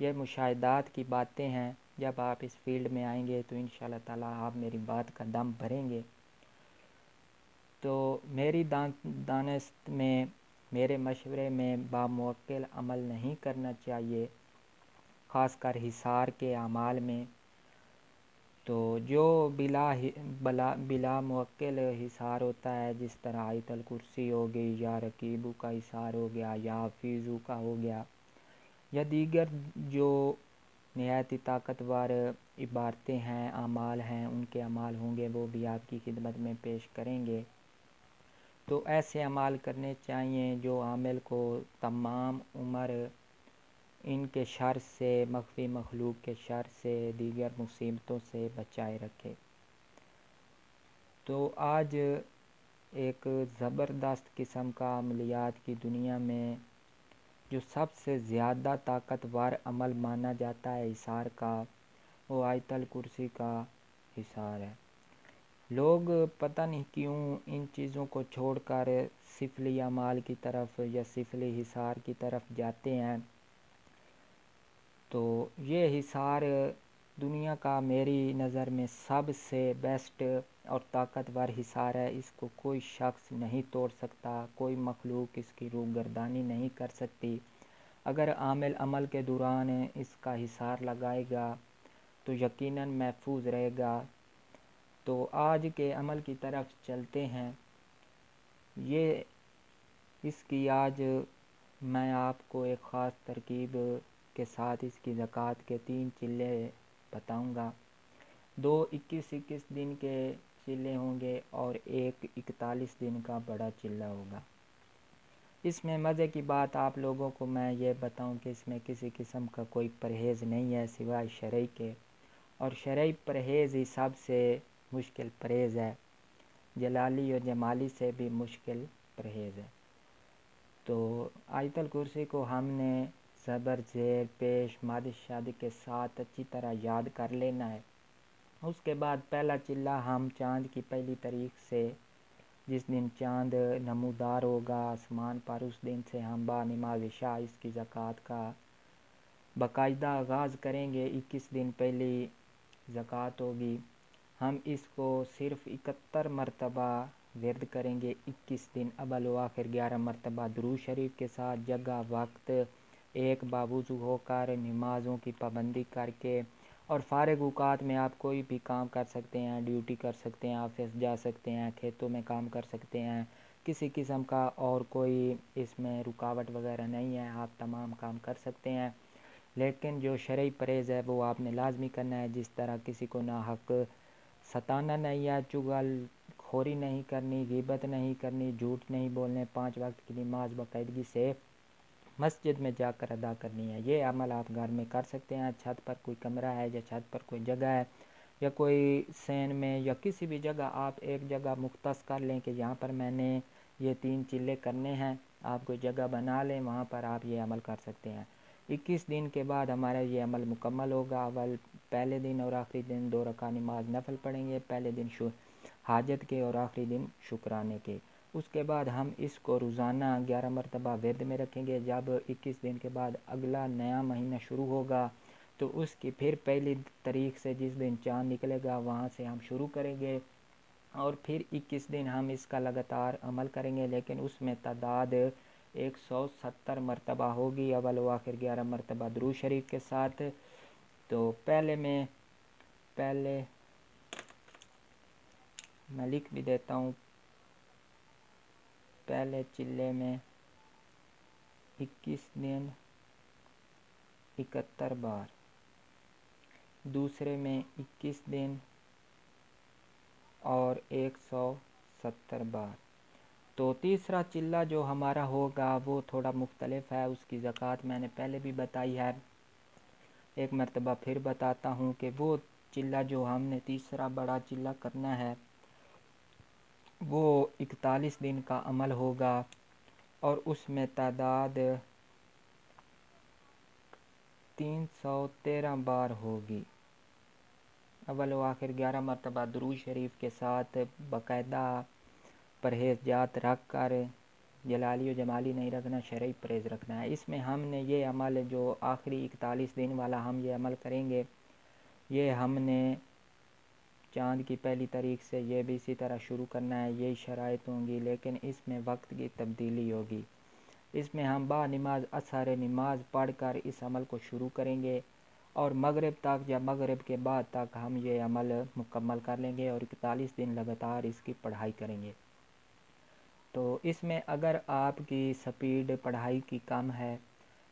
یہ مشاہدات کی باتیں ہیں، جب آپ اس فیلڈ میں آئیں گے تو انشاءاللہ تعالیٰ آپ میری بات کا دم بھریں گے۔ تو میری دانست میں، میرے مشورے میں باموکل عمل نہیں کرنا چاہیے، خاص کر حصار کے اعمال میں۔ تو جو بلا موکل حصار ہوتا ہے، جس طرح آیت الکرسی ہو گئی، یا رقیبو کا حصار ہو گیا، یا حفیظو کا ہو گیا، یا دیگر جو نہایت طاقتور عبارتیں ہیں، اعمال ہیں، ان کے اعمال ہوں گے، وہ بھی آپ کی خدمت میں پیش کریں گے۔ تو ایسے اعمال کرنے چاہیے جو عامل کو تمام عمر ان کے شر سے، مخفی مخلوق کے شر سے، دیگر مصیبتوں سے بچائے رکھے۔ تو آج ایک زبردست قسم کا عملیات کی دنیا میں جو سب سے زیادہ طاقتور عمل مانا جاتا ہے حصار کا، وہ آیت الکرسی کا حصار ہے۔ لوگ پتہ نہیں کیوں ان چیزوں کو چھوڑ کر سفلی اعمال کی طرف یا سفلی حصار کی طرف جاتے ہیں۔ تو یہ حصار دنیا کا میری نظر میں سب سے بیسٹ اور طاقتور حصار ہے۔ اس کو کوئی شخص نہیں توڑ سکتا، کوئی مخلوق اس کی روگردانی نہیں کر سکتی۔ اگر عامل عمل کے دوران اس کا حصار لگائے گا تو یقیناً محفوظ رہے گا۔ تو آج کے عمل کی طرف چلتے ہیں۔ یہ اس کی آج میں آپ کو ایک خاص ترکیب کے ساتھ اس کی زکوٰۃ کے 3 چلے بتاؤں گا۔ 2 21 دن کے چلے ہوں گے اور ایک 41 دن کا بڑا چلہ ہوگا۔ اس میں مزے کی بات آپ لوگوں کو میں یہ بتاؤں کہ اس میں کسی قسم کا کوئی پرہیز نہیں ہے سوائے شرعی کے، اور شرعی پرہیز ہی سب سے مشکل پرہیز ہے، جلالی و جمالی سے بھی مشکل پرہیز ہے۔ تو آیت الکرسی کو ہم نے زبر زیر پیش مد شد کے ساتھ اچھی طرح یاد کر لینا ہے۔ اس کے بعد پہلا چلہ ہم چاند کی پہلی تاریخ سے، جس دن چاند نمودار ہوگا آسمان پر، اس دن سے ہم با نماز عشاء اس کی زکوٰۃ کا باقاعدہ آغاز کریں گے۔ 21 دن پہلی زکوٰۃ ہوگی۔ ہم اس کو صرف 71 مرتبہ ورد کریں گے 21 دن، اول و آخر 11 مرتبہ درود شریف کے ساتھ، جگہ وقت ایک باوضو ہو کر، نمازوں کی پابندی کر کے، اور فارغ اوقات میں آپ کوئی بھی کام کر سکتے ہیں، ڈیوٹی کر سکتے ہیں، آفس جا سکتے ہیں، کھیتوں میں کام کر سکتے ہیں، کسی قسم کا اور کوئی اس میں رکاوٹ وغیرہ نہیں ہے، آپ تمام کام کر سکتے ہیں۔ لیکن جو شرعی پرہیز ہے وہ آپ نے لازمی کرنا ہے، جس طرح کسی کو ناحق ستانا نہیں ہے، چغل خوری نہیں کرنی، غیبت نہیں کرنی، جھوٹ نہیں بولنے، 5 وقت کی نماز باقاعدگی سے مسجد میں جا کر ادا کرنی ہے۔ یہ عمل آپ گھر میں کر سکتے ہیں، چھت پر کوئی کمرہ ہے یا چھت پر کوئی جگہ ہے یا کوئی سین میں یا کسی بھی جگہ، آپ ایک جگہ مختص کر لیں کہ یہاں پر میں نے یہ 3 چلے کرنے ہیں، آپ کوئی جگہ بنا لیں، وہاں پر آپ یہ عمل کر سکتے ہیں۔ 21 دن کے بعد ہمارا یہ عمل مکمل ہوگا۔ اول پہلے دن اور آخری دن 2 رکعت نماز نفل پڑھیں گے، پہلے دن حاجت کے اور آخری دن شکرانے کے۔ اس کے بعد ہم اس کو روزانہ 11 مرتبہ ورد میں رکھیں گے۔ جب 21 دن کے بعد اگلا نیا مہینہ شروع ہوگا تو اس کی پھر پہلی تاریخ سے، جس دن چاند نکلے گا، وہاں سے ہم شروع کریں گے، اور پھر 21 دن ہم اس کا لگاتار عمل کریں گے، لیکن اس میں تعداد 170 مرتبہ ہوگی، اول و آخر 11 مرتبہ درود شریف کے ساتھ۔ تو پہلے میں لکھ بھی دیتا ہوں، پہلے چلے میں 21 دن 71 بار، دوسرے میں 21 دن اور 170 بار۔ تو تیسرا چلہ جو ہمارا ہوگا وہ تھوڑا مختلف ہے، اس کی زکوٰۃ میں نے پہلے بھی بتائی ہے، ایک مرتبہ پھر بتاتا ہوں کہ وہ چلہ جو ہم نے تیسرا بڑا چلہ کرنا ہے وہ 41 دن کا عمل ہوگا، اور اس میں تعداد 313 بار ہوگی، اول و آخر 11 مرتبہ درود شریف کے ساتھ، باقاعدہ پرہیزات رکھ کر جلالی و جمالی نہیں رکھنا، شرعی پرہیز رکھنا ہے۔ اس میں ہم نے یہ عمل جو آخری 41 دن والا ہم یہ عمل کریں گے، یہ ہم نے چاند کی پہلی تاریخ سے یہ بھی اسی طرح شروع کرنا ہے، یہی شرائط ہوں گی، لیکن اس میں وقت کی تبدیلی ہوگی۔ اس میں ہم با نماز عصر نماز پڑھ کر اس عمل کو شروع کریں گے، اور مغرب تک یا مغرب کے بعد تک ہم یہ عمل مکمل کر لیں گے، اور 41 دن لگاتار اس کی پڑھائی کریں گے۔ تو اس میں اگر آپ کی سپیڈ پڑھائی کی کم ہے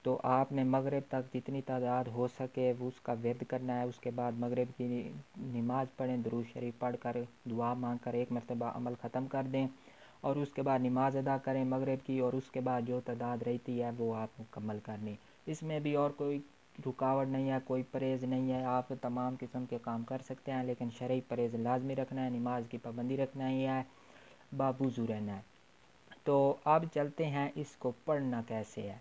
تو آپ نے مغرب تک جتنی تعداد ہو سکے وہ اس کا ورد کرنا ہے۔ اس کے بعد مغرب کی نماز پڑھیں، درود شریف پڑھ کر دعا مانگ کر ایک مرتبہ عمل ختم کر دیں، اور اس کے بعد نماز ادا کریں مغرب کی، اور اس کے بعد جو تعداد رہتی ہے وہ آپ مکمل کر لیں۔ اس میں بھی اور کوئی رکاوٹ نہیں ہے، کوئی پرہیز نہیں ہے، آپ تمام قسم کے کام کر سکتے ہیں، لیکن شرعی پرہیز لازمی رکھنا ہے، نماز کی پابندی رکھنا ہی ہے، باوضو رہنا ہے۔ تو اب چلتے ہیں اس کو پڑھنا کیسے ہے۔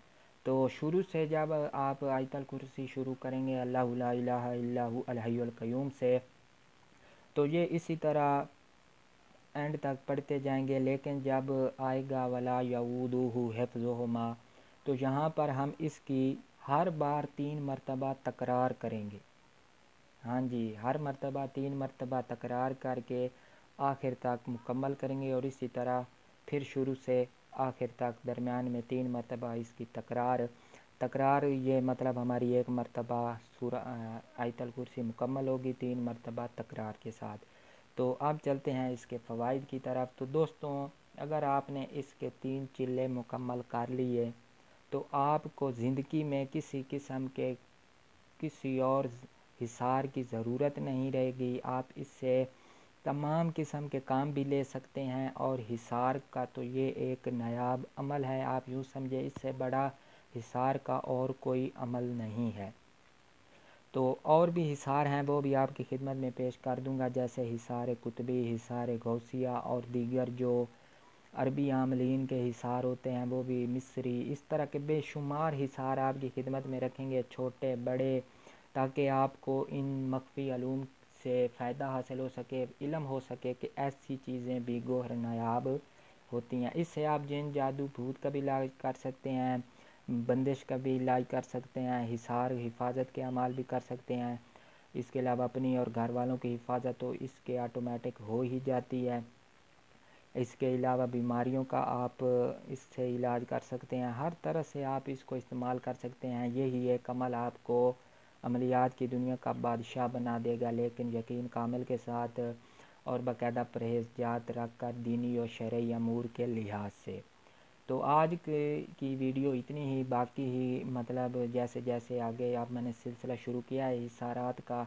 تو شروع سے جب آپ آیت الکرسی شروع کریں گے اللہ لا الہ الا هو الحی القیوم سے، تو یہ اسی طرح اینڈ تک پڑھتے جائیں گے، لیکن جب آئے گا ولا یعودہ حفظہما، تو یہاں پر ہم اس کی ہر بار 3 مرتبہ تکرار کریں گے۔ ہاں جی، ہر مرتبہ 3 مرتبہ تکرار کر کے آخر تک مکمل کریں گے، اور اسی طرح پھر شروع سے آخر تک درمیان میں 3 مرتبہ اس کی تکرار یہ مطلب ہماری 1 مرتبہ سورہ آیت الکرسی مکمل ہوگی 3 مرتبہ تکرار کے ساتھ۔ تو اب چلتے ہیں اس کے فوائد کی طرف۔ تو دوستوں، اگر آپ نے اس کے 3 چلے مکمل کر لیے تو آپ کو زندگی میں کسی قسم کے کسی اور حصار کی ضرورت نہیں رہے گی۔ آپ اس سے تمام قسم کے کام بھی لے سکتے ہیں، اور حصار کا تو یہ ایک نایاب عمل ہے، آپ یوں سمجھے اس سے بڑا حصار کا اور کوئی عمل نہیں ہے۔ تو اور بھی حصار ہیں وہ بھی آپ کی خدمت میں پیش کر دوں گا، جیسے حصار قطبی، حصار غوثیہ، اور دیگر جو عربی عاملین کے حصار ہوتے ہیں وہ بھی، مصری، اس طرح کے بے شمار حصار آپ کی خدمت میں رکھیں گے، چھوٹے بڑے، تاکہ آپ کو ان مخفی علوم سے فائدہ حاصل ہو سکے، علم ہو سکے کہ ایسی چیزیں بھی گوہر نایاب ہوتی ہیں۔ اس سے آپ جن جادو بھوت کا بھی علاج کر سکتے ہیں، بندش کا بھی علاج کر سکتے ہیں، حصار حفاظت کے اعمال بھی کر سکتے ہیں۔ اس کے علاوہ اپنی اور گھر والوں کی حفاظت تو اس کے آٹومیٹک ہو ہی جاتی ہے۔ اس کے علاوہ بیماریوں کا آپ اس سے علاج کر سکتے ہیں، ہر طرح سے آپ اس کو استعمال کر سکتے ہیں۔ یہی ایک عمل آپ کو عملیات کی دنیا کا بادشاہ بنا دے گا، لیکن یقین کامل کے ساتھ اور باقاعدہ پرہیزات رکھ کر دینی اور شرعی امور کے لحاظ سے۔ تو آج کی ویڈیو اتنی ہی، باقی ہی مطلب جیسے جیسے آگے اب میں نے سلسلہ شروع کیا ہے حصارات کا،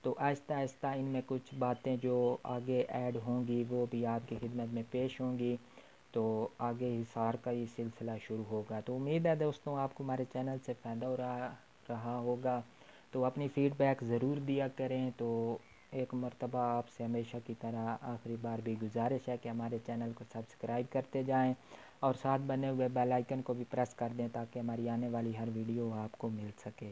تو آہستہ آہستہ ان میں کچھ باتیں جو آگے ایڈ ہوں گی وہ بھی آپ کی خدمت میں پیش ہوں گی، تو آگے حصار کا یہ سلسلہ شروع ہوگا۔ تو امید ہے دوستوں آپ کو ہمارے چینل سے فائدہ ہو رہا ہوگا، تو اپنی فیڈ بیک ضرور دیا کریں۔ تو ایک مرتبہ آپ سے ہمیشہ کی طرح آخری بار بھی گزارش ہے کہ ہمارے چینل کو سبسکرائب کرتے جائیں، اور ساتھ بنے ہوئے بیل آئیکن کو بھی پریس کر دیں تاکہ ہماری آنے والی ہر ویڈیو آپ کو مل سکے۔